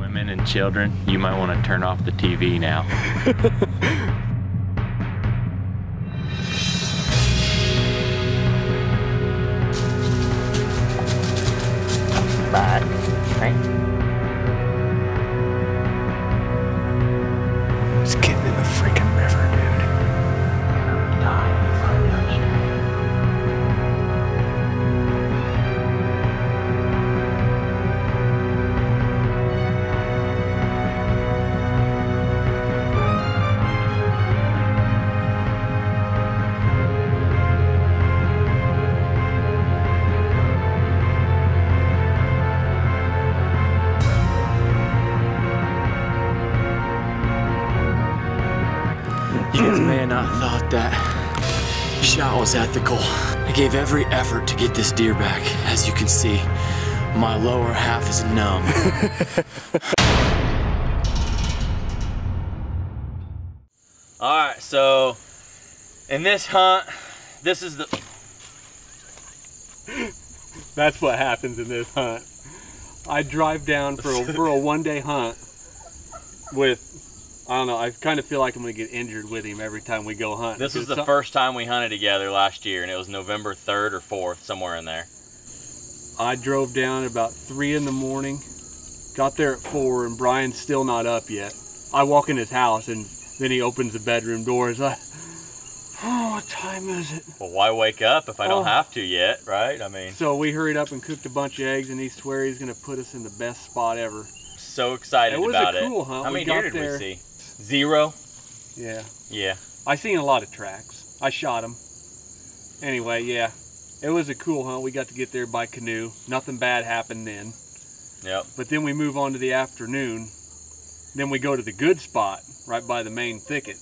Women and children, you might want to turn off the TV now. Bye. Right? It's getting in the freaking river, dude. You guys may have not thought that shot was ethical. I gave every effort to get this deer back. As you can see, my lower half is numb. Alright, so in this hunt, this is the... That's what happens in this hunt. I drive down for a one-day hunt with, I don't know, I kind of feel like I'm going to get injured with him every time we go hunt. This was the first time we hunted together last year, and it was November 3rd or 4th, somewhere in there. I drove down at about 3 in the morning, got there at 4, and Brian's still not up yet. I walk in his house, and then he opens the bedroom door. He's like, oh, what time is it? Well, why wake up if I don't have to yet, right? I mean... So we hurried up and cooked a bunch of eggs, and he swear he's going to put us in the best spot ever. So excited about it. It was a cool hunt. How many deer did we see? 0? Yeah. Yeah. I seen a lot of tracks. I shot them. Anyway, yeah. It was a cool hunt. We got to get there by canoe. Nothing bad happened then. Yep. But then we move on to the afternoon. Then we go to the good spot right by the main thicket.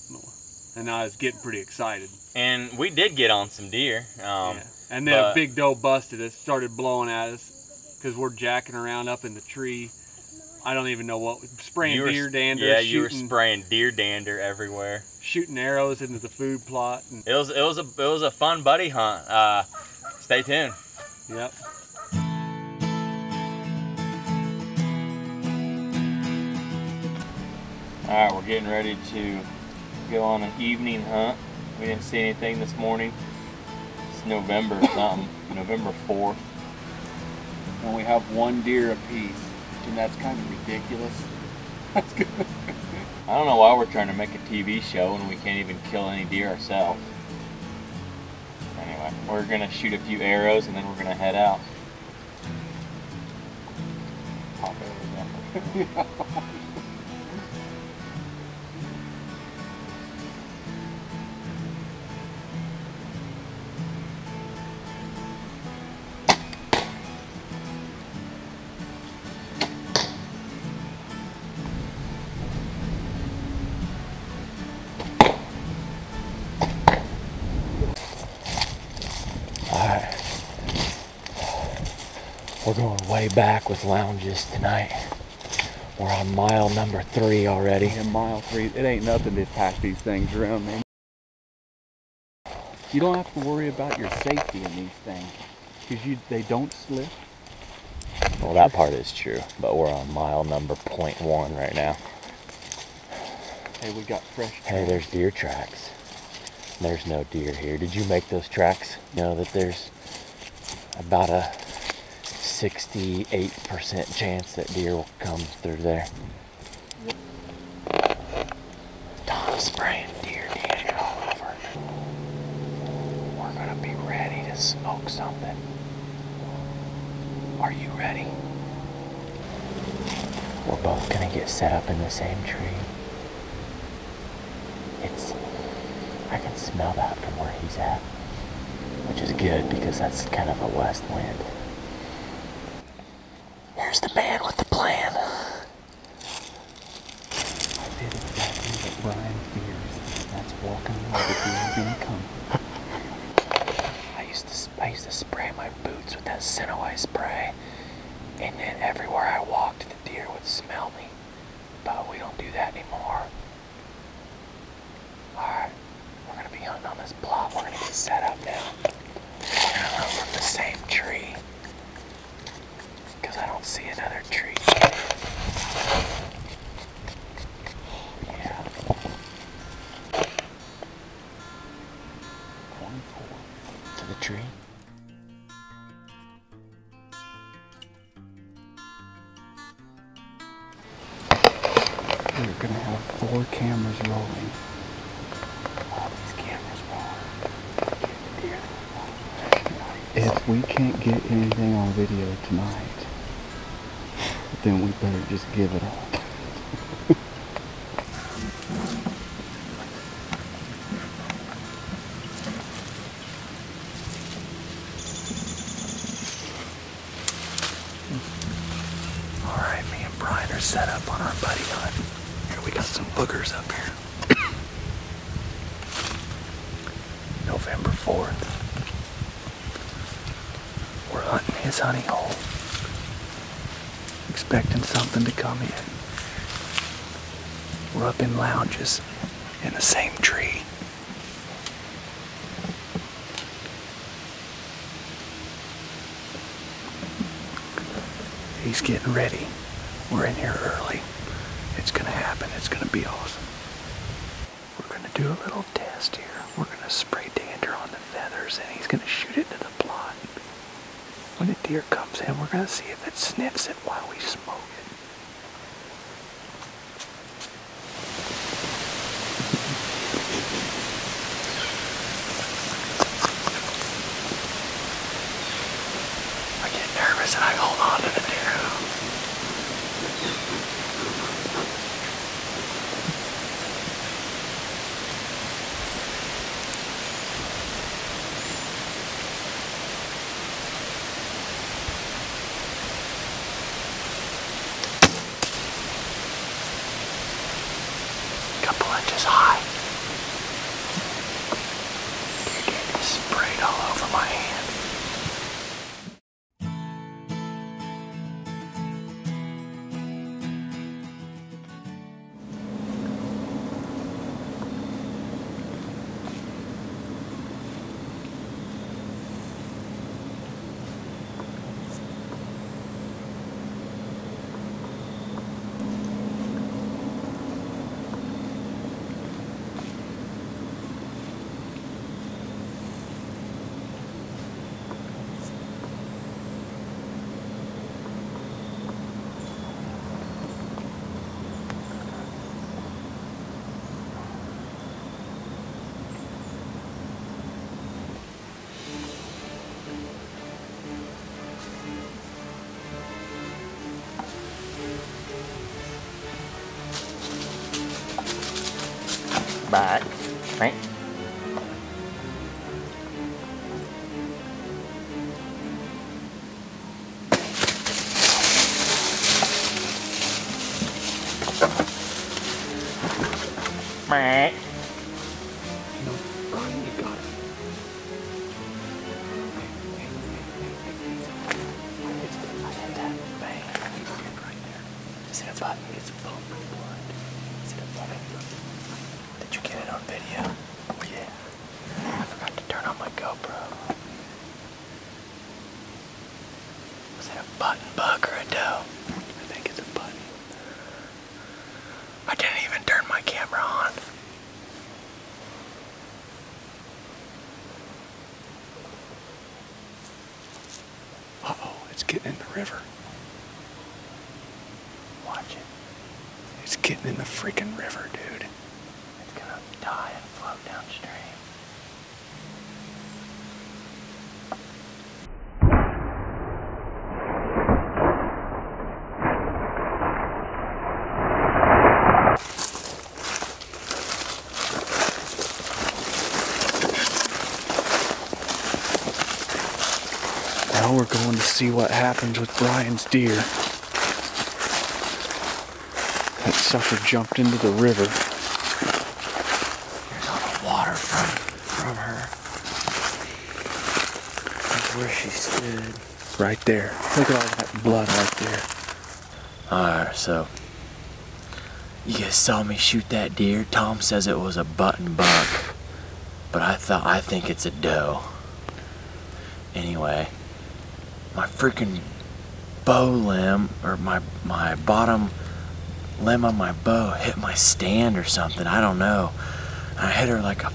And I was getting pretty excited. And we did get on some deer. Yeah. And then a big doe busted us, started blowing at us because we're jacking around up in the tree. I don't even know what, spraying deer dander. Yeah, you were spraying deer dander everywhere. Shooting arrows into the food plot. And it was a fun buddy hunt. Stay tuned. Yep. All right, we're getting ready to go on an evening hunt. We didn't see anything this morning. It's November something, November 4th. And we have 1 deer apiece. And that's kind of ridiculous. That's good. I don't know why we're trying to make a TV show and we can't even kill any deer ourselves. Anyway, we're gonna shoot a few arrows and then we're gonna head out. Pop arrows out. We're going way back with lounges tonight. We're on mile number 3 already. And mile 3, it ain't nothing to pack these things around, man. You don't have to worry about your safety in these things because they don't slip. Well, that part is true, but we're on mile number 0.1 right now. Hey, we got fresh tracks. Hey, there's deer tracks. There's no deer here. Did you make those tracks? You know that there's about a 68% chance that deer will come through there. Tom's spraying deer dander all over. We're gonna be ready to smoke something. Are you ready? We're both gonna get set up in the same tree. I can smell that from where he's at, which is good because that's kind of a west wind. Here's the man with the plan. I did exactly what Brian fears. That's walking where the deer gonna come. I used to spray my boots with that Sinaway spray, and then everywhere I walked, the deer would smell me. But we don't do that anymore. Alright, we're gonna be hunting on this plot. We're gonna get set up now. We're gonna hunt from the same tree, because I don't see another We're gonna have 4 cameras rolling. All these cameras rolling. If we can't get anything on video tonight, then we better just give it up. Alright, me and Brian are set up on our buddy hunt. Here we got some boogers up here. November 4th. We're hunting his honey hole. Expecting something to come in. We're up in lounges in the same tree. He's getting ready. We're in here early. It's gonna happen. It's gonna be awesome. We're gonna do a little test here. We're gonna spray dander on the feathers and he's gonna shoot it to the plot. When the deer comes in, we're gonna see if it sniffs it while we smoke it. I get nervous and I hold on to the deer. Couple inches high. Deer candy sprayed all over my hand. Back, right? Right. Brian, you got it. I hit that bang. Right there. Is it a button? It's boom blood. Is it a button? Did you get it on video? Yeah. I forgot to turn on my GoPro. Was it a button buck or a doe? I think it's a button. I didn't even turn my camera on. Uh-oh, it's getting in the river. Watch it. It's getting in the freaking river, dude. It's gonna die and float downstream. Now we're going to see what happens with Brian's deer. That sucker jumped into the river. Here's all the water from her. That's where she stood. Right there. Look at all that blood right there. Alright, so you guys saw me shoot that deer. Tom says it was a button buck, but I think it's a doe. Anyway, my freaking bow limb, or my bottom limb on my bow hit my stand or something, I don't know. I hit her like a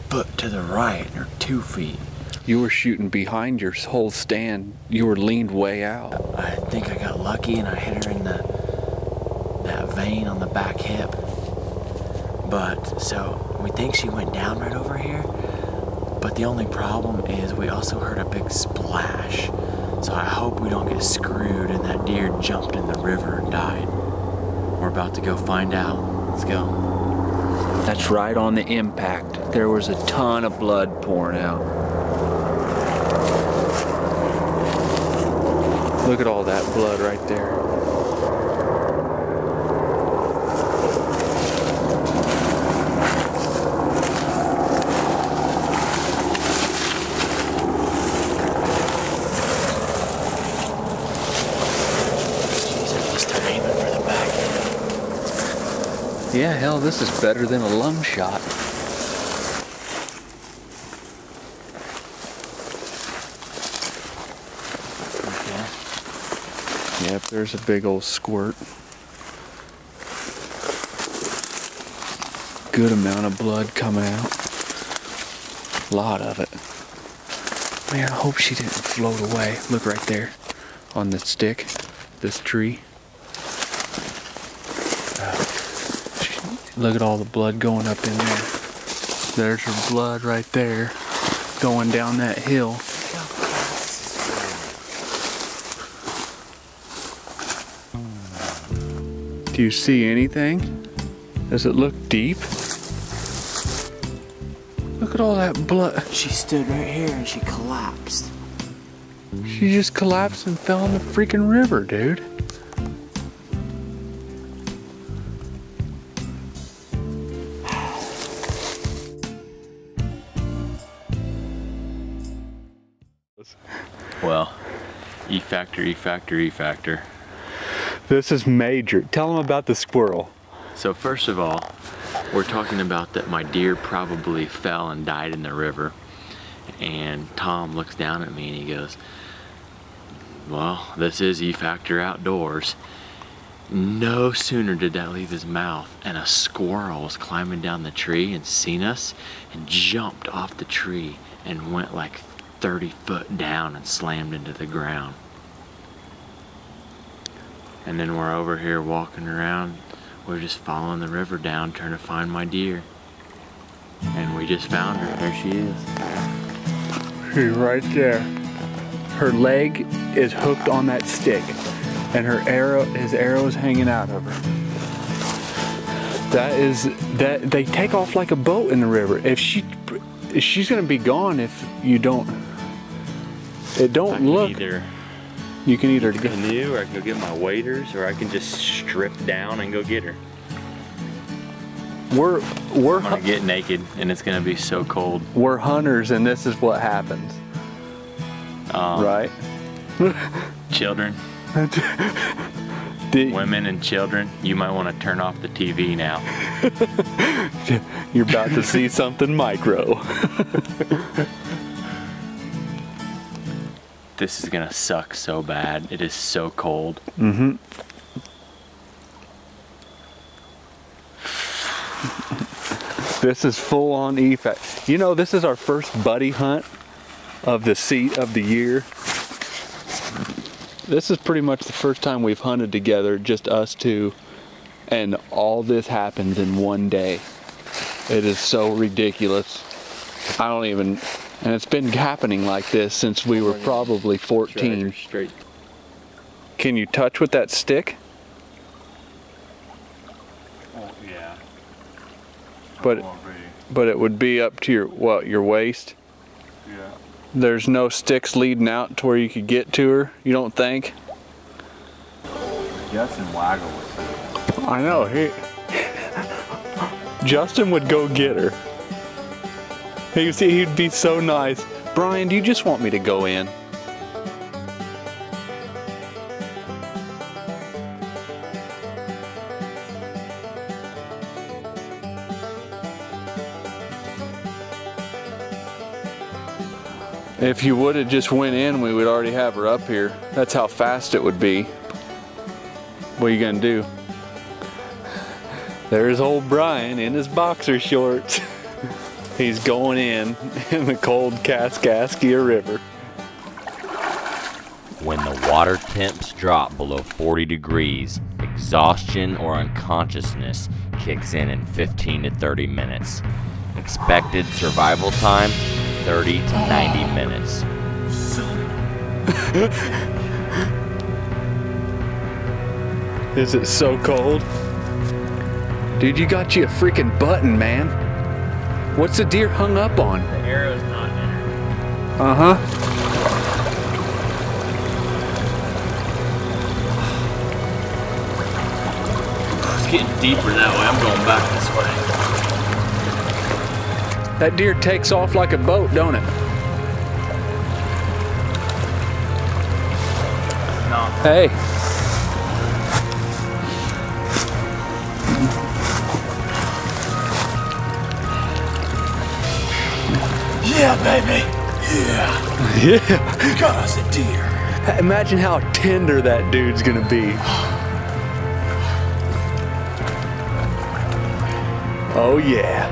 foot to the right, or 2 feet. You were shooting behind your whole stand. You were leaned way out. I think I got lucky and I hit her in that vein vein on the back hip. But, so, we think she went down right over here. But the only problem is we also heard a big splash. So I hope we don't get screwed and that deer jumped in the river and died. We're about to go find out. Let's go. That's right on the impact. There was a ton of blood pouring out. Look at all that blood right there. Yeah, hell, this is better than a lung shot. Okay. Yep, there's a big old squirt. Good amount of blood coming out. A lot of it. Man, I hope she didn't float away. Look right there on the stick, this tree. Look at all the blood going up in there. There's her blood right there, going down that hill. Do you see anything? Does it look deep? Look at all that blood. She stood right here and she collapsed. She just collapsed and fell in the freaking river, dude. Well, E factor, E factor, E factor. This is major. Tell them about the squirrel. So first of all, we're talking about that my deer probably fell and died in the river. And Tom looks down at me and he goes, well, this is E factor outdoors. No sooner did that leave his mouth and a squirrel was climbing down the tree and seen us and jumped off the tree and went like 30 foot down and slammed into the ground. And then we're over here walking around. We're just following the river down trying to find my deer. And we just found her. There she is. She's right there. Her leg is hooked on that stick and his arrow is hanging out of her. That they take off like a boat in the river. If she's gonna be gone if you don't. It don't look. You can either get a canoe, or I can go get my waders, or I can just strip down and go get her. We're I'm gonna get naked, and it's gonna be so cold. We're hunters, and this is what happens. Right? Children, women, and children. You might want to turn off the TV now. You're about to see something micro. This is gonna suck so bad. It is so cold. Mm-hmm. This is full on EFAC. You know, this is our first buddy hunt of the year. This is pretty much the first time we've hunted together, just us two, and all this happens in one day. It is so ridiculous. I don't even. And it's been happening like this since we were probably 14. Straight. Can you touch with that stick? Oh, yeah. But it would be up to your waist? Yeah. There's no sticks leading out to where you could get to her, you don't think? Justin Waggle would. I know. Justin would go get her. He'd be so nice. Brian, do you just want me to go in? If you would have just went in, we would already have her up here. That's how fast it would be. What are you gonna do? There's old Brian in his boxer shorts. He's going in the cold Kaskaskia River. When the water temps drop below 40 degrees, the Exhaustion or unconsciousness kicks in 15 to 30 minutes. Expected survival time, 30 to 90 minutes. Is it so cold? Dude, you got you a freaking button, man. What's the deer hung up on? The arrow's not in it. Uh-huh. It's getting deeper that way. I'm going back this way. That deer takes off like a boat, don't it? No. Hey. Yeah, baby. Yeah. Yeah. You got us a deer. Imagine how tender that dude's gonna be. Oh yeah.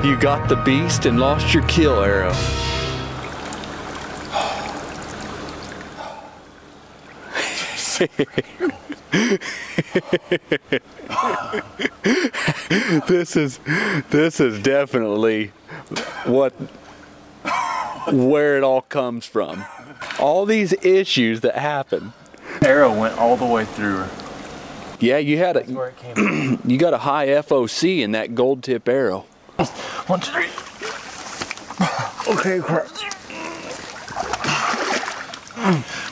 You got the beast and lost your kill arrow. This is definitely where it all comes from. All these issues that happen. Arrow went all the way through her. Yeah, you had That's where it came from. you got a high FOC in that gold tip arrow. 1, 2, 3. Okay, crap.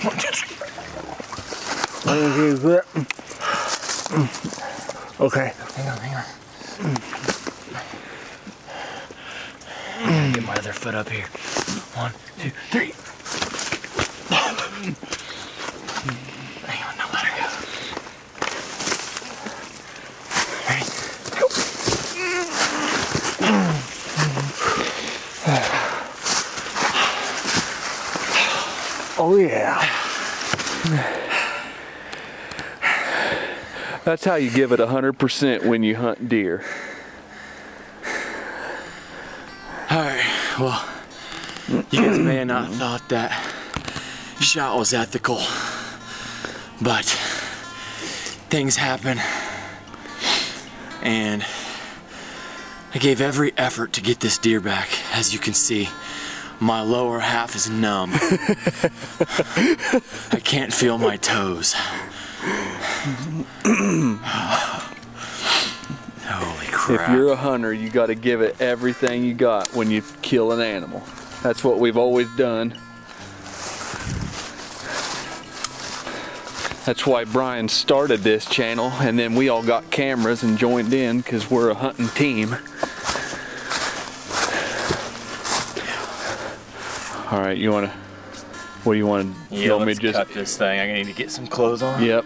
1, 2, 3. Okay. Hang on. Get my other foot up here. 1, 2, 3. Hang on, now let her go. Ready? Go. Oh yeah. That's how you give it 100% when you hunt deer. Alright, well, you guys may have not thought that shot was ethical, but things happen, and I gave every effort to get this deer back. As you can see, my lower half is numb. I can't feel my toes. Holy crap. If you're a hunter, you got to give it everything you got when you kill an animal. That's what we've always done. That's why Brian started this channel, and then we all got cameras and joined in because we're a hunting team. All right, you want to, what do you want to, Yeah, let's cut this thing. I need to get some clothes on. Yep.